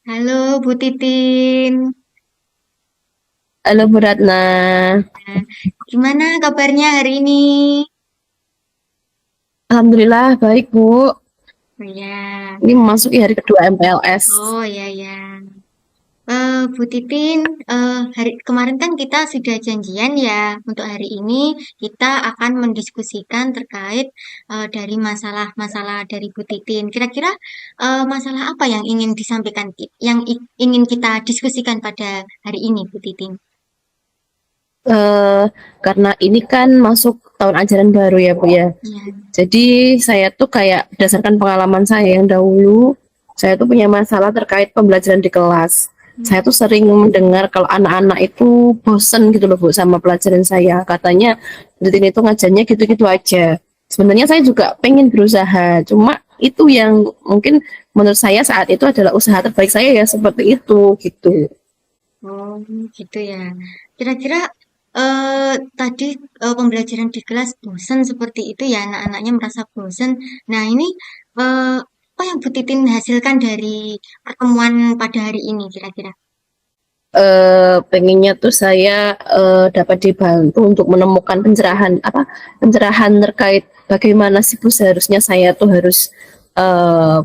Halo Bu Titin. Halo Bu Ratna, Nah, gimana kabarnya hari ini? Alhamdulillah baik Bu. Oh ya, Ini memasuki hari kedua MPLS. oh ya ya. Bu Titin, hari kemarin kan kita sudah janjian ya untuk hari ini kita akan mendiskusikan terkait dari masalah-masalah dari Bu Titin. Kira-kira masalah apa yang ingin disampaikan, yang ingin kita diskusikan pada hari ini, Bu Titin? Eh, karena ini kan masuk tahun ajaran baru ya Bu ya. Ya. Jadi saya tuh kayak berdasarkan pengalaman saya yang dahulu, saya tuh punya masalah terkait pembelajaran di kelas. Saya tuh sering mendengar kalau anak-anak itu bosen gitu loh Bu sama pelajaran saya. Katanya rutin itu ngajarnya gitu-gitu aja. Sebenarnya saya juga pengen berusaha, cuma itu yang mungkin menurut saya saat itu adalah usaha terbaik saya ya seperti itu gitu. Oh, gitu ya. Kira-kira tadi pembelajaran di kelas bosan seperti itu ya, anak-anaknya merasa bosan. Nah, ini apa yang Bu Titin hasilkan dari pertemuan pada hari ini kira-kira? Pengennya tuh saya dapat dibantu untuk menemukan pencerahan terkait bagaimana sih Bu seharusnya saya tuh harus eh,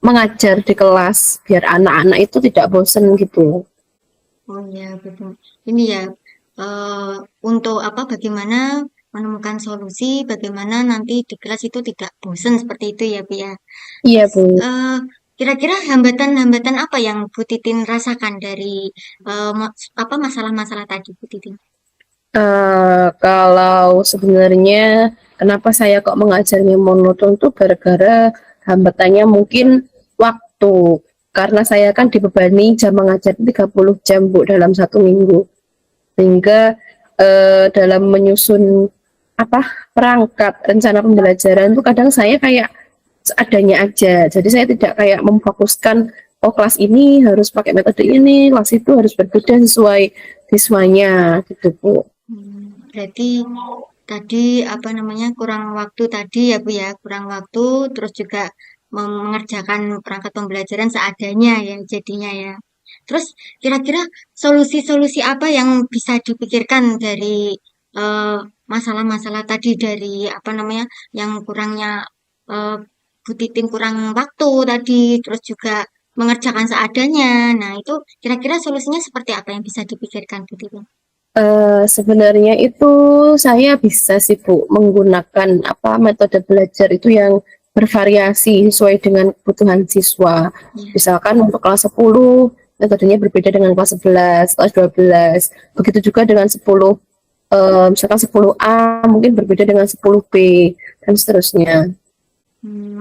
mengajar di kelas biar anak-anak itu tidak bosan gitu. Oh ya, betul. Ini ya, eh, untuk apa, bagaimana menemukan solusi, bagaimana nanti di kelas itu tidak bosan seperti itu ya, Bu ya. Iya Terus, Bu. eh, kira-kira hambatan-hambatan apa yang Bu Titin rasakan dari apa masalah-masalah tadi, Bu Titin? Kalau sebenarnya kenapa saya kok mengajarnya monoton tuh gara-gara hambatannya mungkin waktu. Karena saya kan dibebani jam mengajar 30 jam Bu dalam satu minggu. Sehingga dalam menyusun apa perangkat rencana pembelajaran itu kadang saya kayak seadanya aja. Jadi saya tidak kayak memfokuskan oh kelas ini harus pakai metode ini, kelas itu harus berbeda sesuai siswanya gitu Bu. Berarti tadi apa namanya kurang waktu tadi ya Bu ya, kurang waktu terus juga mengerjakan perangkat pembelajaran seadanya ya jadinya ya. Terus kira-kira solusi-solusi apa yang bisa dipikirkan dari eh, masalah-masalah tadi dari apa namanya yang kurangnya eh, Bu Titin kurang waktu tadi terus juga mengerjakan seadanya. Nah, itu kira-kira solusinya seperti apa yang bisa dipikirkan Bu Titin? Sebenarnya itu saya bisa sih Bu menggunakan apa metode belajar itu yang bervariasi sesuai dengan kebutuhan siswa. Ya. Misalkan untuk kelas 10 metodenya berbeda dengan kelas 11, kelas 12. Begitu juga dengan 10 misalkan 10A mungkin berbeda dengan 10B dan seterusnya.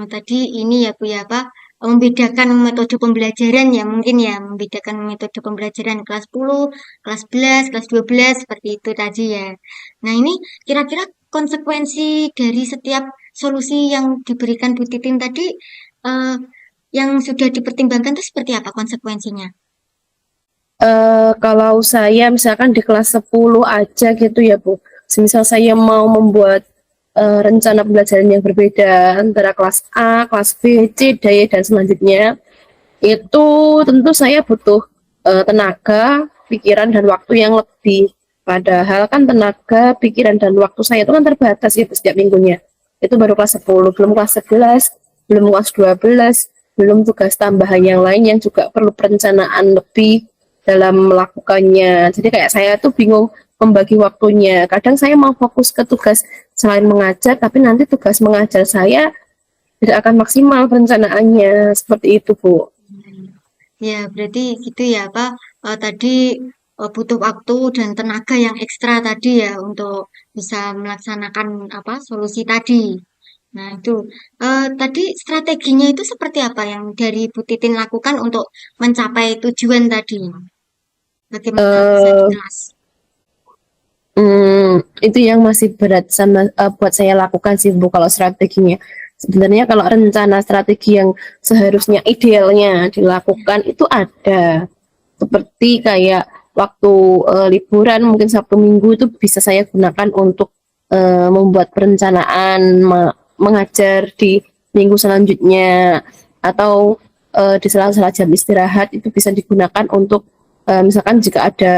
Tadi ini ya Bu ya apa membedakan metode pembelajaran ya mungkin ya membedakan metode pembelajaran kelas 10, kelas 11, kelas 12 seperti itu tadi ya. Nah, ini kira-kira konsekuensi dari setiap solusi yang diberikan Bu Titin tadi eh, yang sudah dipertimbangkan itu seperti apa konsekuensinya? Kalau saya misalkan di kelas 10 aja gitu ya Bu, semisal saya mau membuat rencana pembelajaran yang berbeda antara kelas A, kelas B, C, D, dan selanjutnya, itu tentu saya butuh tenaga, pikiran, dan waktu yang lebih. Padahal kan tenaga, pikiran, dan waktu saya itu kan terbatas ya Bu, setiap minggunya. Itu baru kelas 10, belum kelas 11, belum kelas 12, belum tugas tambahan yang lain yang juga perlu perencanaan lebih dalam melakukannya. Jadi kayak saya tuh bingung membagi waktunya. Kadang saya mau fokus ke tugas selain mengajar, tapi nanti tugas mengajar saya tidak akan maksimal perencanaannya. Seperti itu, Bu. Ya, berarti gitu ya, Pak. Tadi butuh waktu dan tenaga yang ekstra tadi ya untuk bisa melaksanakan apa solusi tadi. Nah, itu tadi strateginya itu seperti apa yang dari Bu Titin lakukan untuk mencapai tujuan tadi? Bagaimana bisa Eh, dijelas? itu yang masih berat sama buat saya lakukan sih, Bu, kalau strateginya. Sebenarnya kalau rencana strategi yang seharusnya idealnya dilakukan itu ada. Seperti kayak waktu liburan mungkin Sabtu Minggu itu bisa saya gunakan untuk membuat perencanaan mengajar di minggu selanjutnya atau di sela-sela jam istirahat itu bisa digunakan untuk misalkan jika ada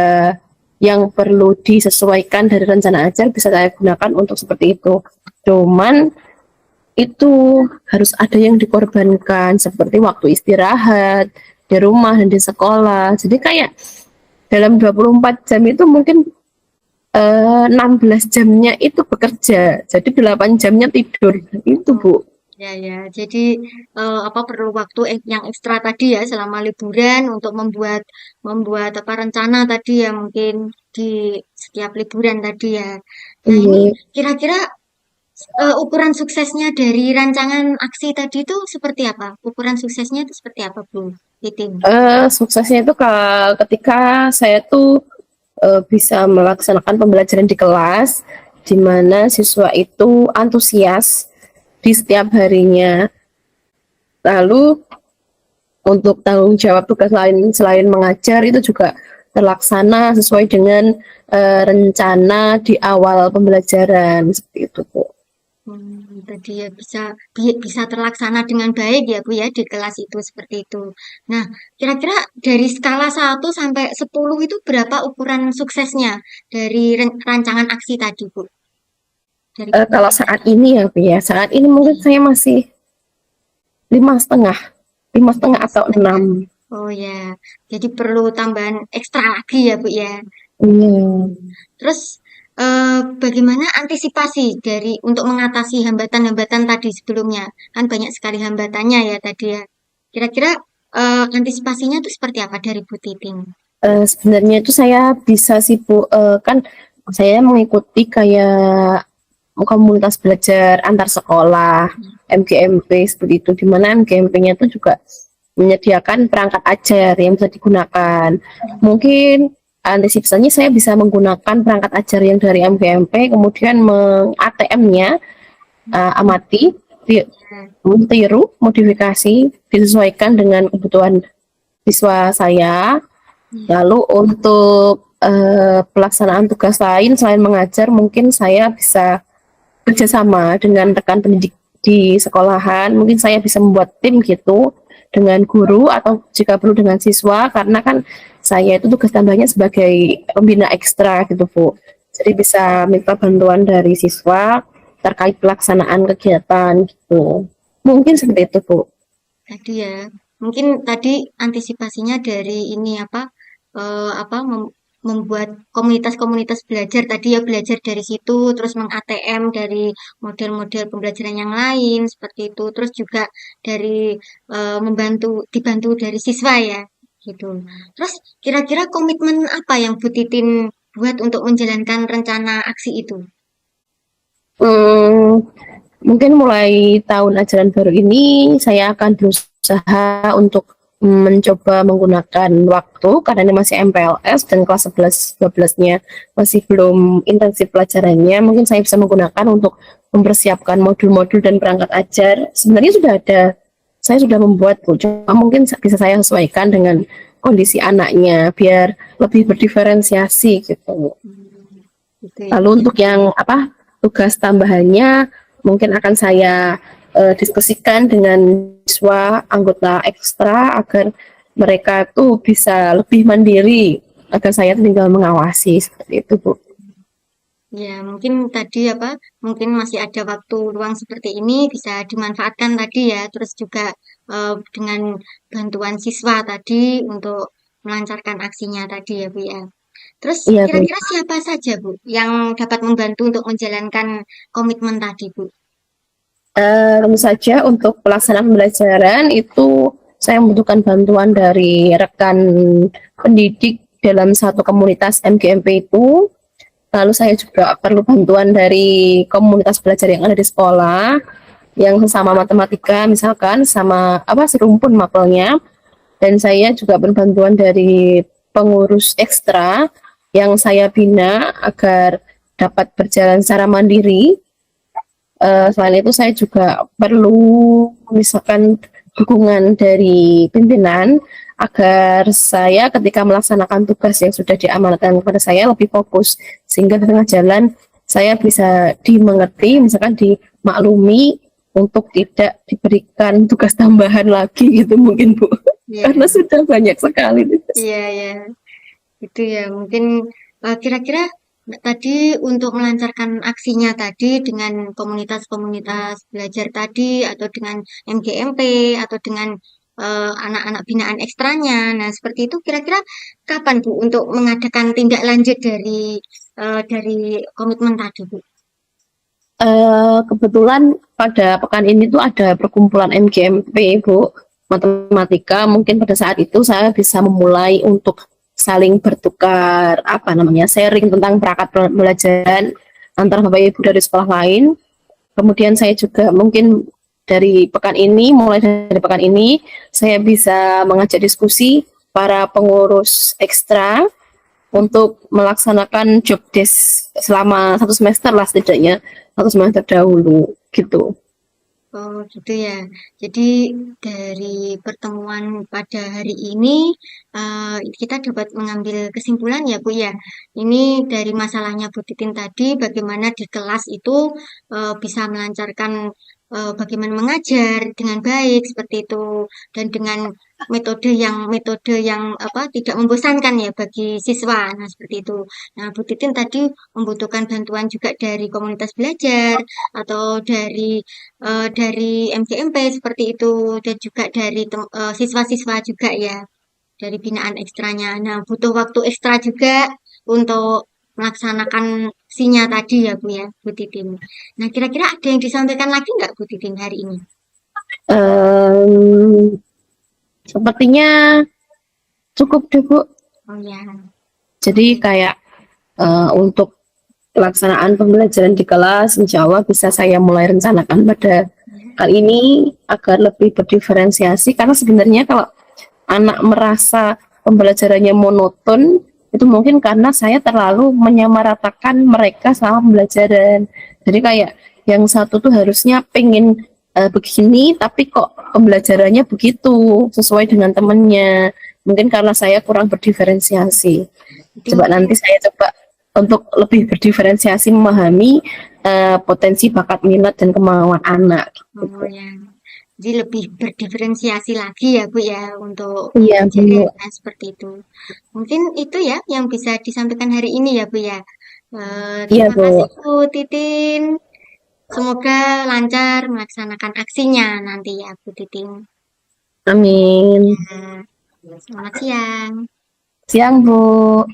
yang perlu disesuaikan dari rencana ajar bisa saya gunakan untuk seperti itu. Cuman itu harus ada yang dikorbankan seperti waktu istirahat di rumah dan di sekolah. Jadi kayak dalam 24 jam itu mungkin 16 jamnya itu bekerja. Jadi 8 jamnya tidur. Itu, Oh, Bu. ya ya. Jadi apa perlu waktu yang ekstra tadi ya selama liburan untuk membuat membuat apa rencana tadi ya mungkin di setiap liburan tadi ya. Nah, ini Ini kira-kira ukuran suksesnya dari rancangan aksi tadi itu seperti apa? Ukuran suksesnya itu seperti apa, Bu Titin? suksesnya itu ketika saya tuh bisa melaksanakan pembelajaran di kelas di mana siswa itu antusias di setiap harinya. Lalu untuk tanggung jawab tugas lain selain mengajar itu juga terlaksana sesuai dengan rencana di awal pembelajaran seperti itu, Bu. Tadi ya bisa terlaksana dengan baik ya Bu ya di kelas itu seperti itu. Nah, kira-kira dari skala 1 sampai 10 itu berapa ukuran suksesnya dari rancangan aksi tadi Bu? Dari Kalau saat ini ya, Bu ya, saat ini mungkin saya masih 5,5, 5,5 atau 6. 5,5. Oh ya, jadi perlu tambahan ekstra lagi ya Bu ya. Iya. Terus bagaimana antisipasi dari untuk mengatasi hambatan-hambatan tadi sebelumnya? Kan banyak sekali hambatannya ya tadi ya. Kira-kira antisipasinya itu seperti apa dari Bu Titin? Sebenarnya itu saya bisa sih Bu, kan saya mengikuti kayak komunitas belajar antar sekolah, MGMP seperti itu, di mana MGMP-nya itu juga menyediakan perangkat ajar yang bisa digunakan. Mungkin antisipasinya saya bisa menggunakan perangkat ajar yang dari MGMP, kemudian meng-ATM-nya, amati, tiru, modifikasi, disesuaikan dengan kebutuhan siswa saya. Lalu untuk pelaksanaan tugas lain selain mengajar, mungkin saya bisa kerjasama dengan rekan pendidik di sekolahan. Mungkin saya bisa membuat tim gitu dengan guru atau jika perlu dengan siswa, karena kan saya itu tugas tambahnya sebagai pembina ekstra gitu Bu. Jadi bisa minta bantuan dari siswa terkait pelaksanaan kegiatan gitu. Mungkin seperti itu Bu. Tadi ya, mungkin tadi antisipasinya dari ini apa membuat komunitas-komunitas belajar tadi ya belajar dari situ, terus meng-ATM dari model-model pembelajaran yang lain seperti itu, terus juga dari dibantu dari siswa ya, gitu. Terus kira-kira komitmen apa yang Bu Titin buat untuk menjalankan rencana aksi itu? Hmm, Mungkin mulai tahun ajaran baru ini saya akan berusaha untuk mencoba menggunakan waktu karena ini masih MPLS dan kelas 11 12-nya masih belum intensif pelajarannya. Mungkin saya bisa menggunakan untuk mempersiapkan modul-modul dan perangkat ajar. Sebenarnya sudah ada. Saya sudah membuat, Bu. Cuma mungkin bisa saya sesuaikan dengan kondisi anaknya biar lebih berdiferensiasi gitu. Gitu ya. Lalu untuk yang apa tugas tambahannya mungkin akan saya diskusikan dengan siswa anggota ekstra agar mereka tuh bisa lebih mandiri agar saya tinggal mengawasi seperti itu Bu. Ya, mungkin tadi mungkin masih ada waktu luang seperti ini bisa dimanfaatkan tadi ya. Terus juga dengan bantuan siswa tadi untuk melancarkan aksinya tadi ya, Bu ya. Terus Iya Bu. kira-kira siapa saja, Bu, yang dapat membantu untuk menjalankan komitmen tadi, Bu? Tentu saja untuk pelaksanaan pembelajaran itu saya membutuhkan bantuan dari rekan pendidik dalam satu komunitas MGMP itu. Lalu saya juga perlu bantuan dari komunitas belajar yang ada di sekolah, yang sesama matematika misalkan sama apa serumpun mapelnya. Dan saya juga berbantuan dari pengurus ekstra yang saya bina agar dapat berjalan secara mandiri. Selain itu saya juga perlu misalkan dukungan dari pimpinan agar saya ketika melaksanakan tugas yang sudah diamanatkan kepada saya lebih fokus sehingga di tengah jalan saya bisa dimengerti misalkan dimaklumi untuk tidak diberikan tugas tambahan lagi gitu mungkin Bu. Karena Iya, sudah banyak sekali. iya, ya. Itu ya, mungkin kira-kira tadi untuk melancarkan aksinya tadi dengan komunitas-komunitas belajar tadi atau dengan MGMP atau dengan anak-anak binaan ekstranya. Nah, seperti itu kira-kira kapan Bu untuk mengadakan tindak lanjut dari komitmen tadi, Bu? Kebetulan pada pekan ini tuh ada perkumpulan MGMP, Bu, matematika. Mungkin pada saat itu saya bisa memulai untuk saling bertukar apa namanya sharing tentang perangkat pembelajaran antara Bapak Ibu dari sekolah lain. Kemudian saya juga mungkin dari pekan ini, mulai dari pekan ini, saya bisa mengajak diskusi para pengurus ekstra untuk melaksanakan job desk selama 1 semester lah setidaknya, 1 semester dahulu gitu. Oh, gitu ya. Jadi dari pertemuan pada hari ini kita dapat mengambil kesimpulan ya Bu ya. Ini dari masalahnya Bu Titin tadi, bagaimana di kelas itu bisa melancarkan bagaimana mengajar dengan baik seperti itu dan dengan metode yang apa tidak membosankan ya bagi siswa. Nah, seperti itu. Nah, Bu Titin tadi membutuhkan bantuan juga dari komunitas belajar atau dari MGMP seperti itu dan juga dari siswa-siswa juga ya dari binaan ekstranya. Nah, butuh waktu ekstra juga untuk melaksanakan sinya tadi ya Bu ya, Bu Titin. Nah, kira-kira ada yang disampaikan lagi nggak Bu Titin hari ini? Em, Sepertinya cukup deh Bu. Oh ya, Jadi oke. kayak untuk pelaksanaan pembelajaran di kelas, insya Allah bisa saya mulai rencanakan pada kali ini agar lebih berdiferensiasi. Karena sebenarnya kalau anak merasa pembelajarannya monoton, itu mungkin karena saya terlalu menyamaratakan mereka sama pembelajaran. Jadi kayak yang satu tuh harusnya pengen begini, tapi kok pembelajarannya begitu, sesuai dengan temennya. Mungkin karena saya kurang berdiferensiasi. Jadi Coba mungkin nanti saya coba untuk lebih berdiferensiasi memahami potensi bakat minat dan kemauan anak. oh ya. Jadi lebih berdiferensiasi lagi ya Bu ya untuk Iya, Bu. pembelajaran nah, seperti itu. Mungkin itu ya yang bisa disampaikan hari ini ya Bu ya. Iya, Terima kasih Bu. Bu Titin. Semoga lancar melaksanakan aksinya nanti ya Bu Titin. Amin. Ya, selamat siang. Siang, Bu.